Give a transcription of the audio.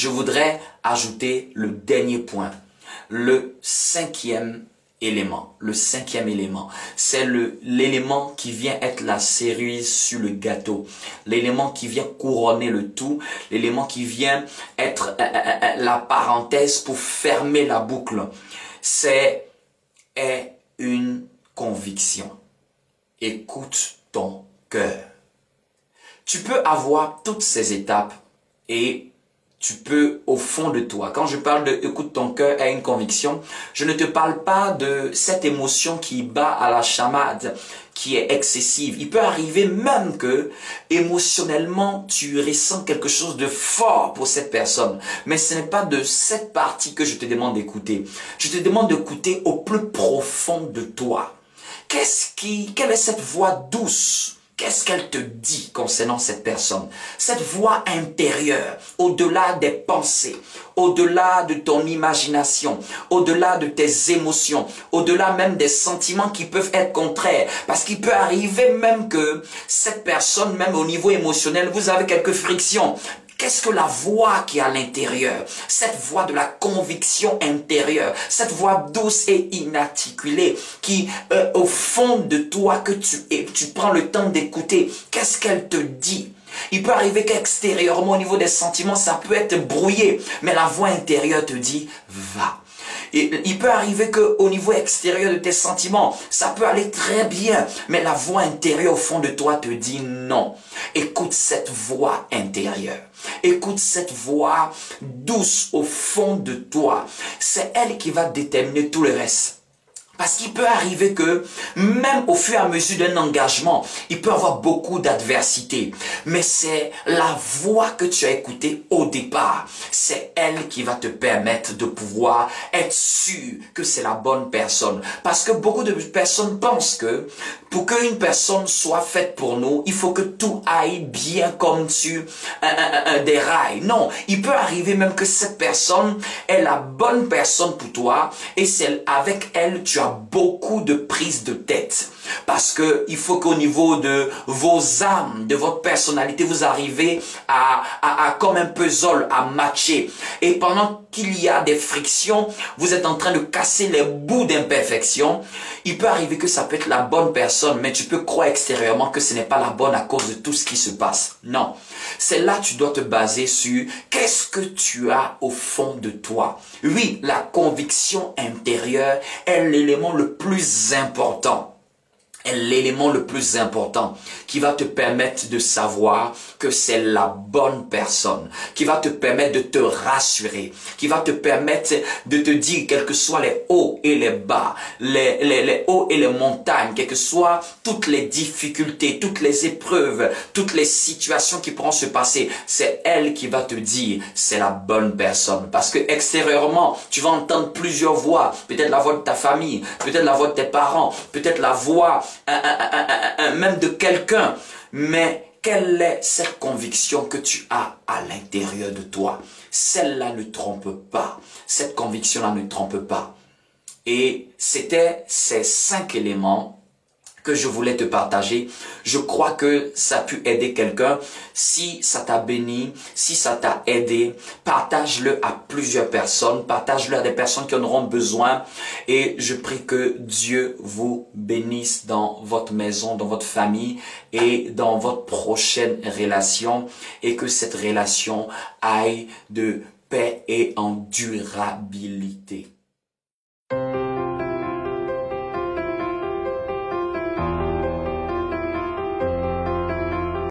je voudrais ajouter le dernier point, le cinquième élément. Le cinquième élément, c'est l'élément qui vient être la cerise sur le gâteau, l'élément qui vient couronner le tout, l'élément qui vient être la parenthèse pour fermer la boucle. C'est une conviction. Écoute ton cœur. Tu peux avoir toutes ces étapes et tu peux, au fond de toi, quand je parle de écoute ton cœur et une conviction, je ne te parle pas de cette émotion qui bat à la chamade, qui est excessive. Il peut arriver même que, émotionnellement, tu ressens quelque chose de fort pour cette personne. Mais ce n'est pas de cette partie que je te demande d'écouter. Je te demande d'écouter au plus profond de toi. Quelle est cette voix douce? Qu'est-ce qu'elle te dit concernant cette personne? Cette voix intérieure, au-delà des pensées, au-delà de ton imagination, au-delà de tes émotions, au-delà même des sentiments qui peuvent être contraires. Parce qu'il peut arriver même que cette personne, même au niveau émotionnel, vous avez quelques frictions. Qu'est-ce que la voix qui est à l'intérieur? Cette voix de la conviction intérieure, cette voix douce et inarticulée qui, au fond de toi, que tu prends le temps d'écouter, qu'est-ce qu'elle te dit? Il peut arriver qu'extérieurement, au niveau des sentiments, ça peut être brouillé, mais la voix intérieure te dit, va. Et il peut arriver qu'au niveau extérieur de tes sentiments, ça peut aller très bien, mais la voix intérieure au fond de toi te dit non. Écoute cette voix intérieure. Écoute cette voix douce au fond de toi. C'est elle qui va déterminer tout le reste. Parce qu'il peut arriver que, même au fur et à mesure d'un engagement, il peut y avoir beaucoup d'adversité. Mais c'est la voix que tu as écoutée au départ. C'est elle qui va te permettre de pouvoir être sûr que c'est la bonne personne. Parce que beaucoup de personnes pensent que pour qu'une personne soit faite pour nous, il faut que tout aille bien comme sur des rails. Non, il peut arriver même que cette personne est la bonne personne pour toi et c'est avec elle tu as beaucoup de prises de tête. Parce que il faut qu'au niveau de vos âmes, de votre personnalité, vous arrivez à comme un puzzle, à matcher. Et pendant qu'il y a des frictions, vous êtes en train de casser les bouts d'imperfection. Il peut arriver que ça peut être la bonne personne, mais tu peux croire extérieurement que ce n'est pas la bonne à cause de tout ce qui se passe. Non. C'est là que tu dois te baser sur qu'est-ce que tu as au fond de toi. Oui, la conviction intérieure est l'élément le plus important. Est l'élément le plus important qui va te permettre de savoir que c'est la bonne personne, qui va te permettre de te rassurer, qui va te permettre de te dire, quels que soient les hauts et les bas, les hauts et les montagnes, quelles que soient toutes les difficultés, toutes les épreuves, toutes les situations qui pourront se passer, c'est elle qui va te dire, c'est la bonne personne. Parce que extérieurement, tu vas entendre plusieurs voix, peut-être la voix de ta famille, peut-être la voix de tes parents, peut-être la voix même de quelqu'un, mais quelle est cette conviction que tu as à l'intérieur de toi? Celle-là ne trompe pas, cette conviction-là ne trompe pas. Et c'était ces 5 éléments que je voulais te partager. Je crois que ça a pu aider quelqu'un. Si ça t'a béni, si ça t'a aidé, partage-le à plusieurs personnes, partage-le à des personnes qui en auront besoin. Et je prie que Dieu vous bénisse dans votre maison, dans votre famille et dans votre prochaine relation. Et que cette relation aille de paix et en durabilité.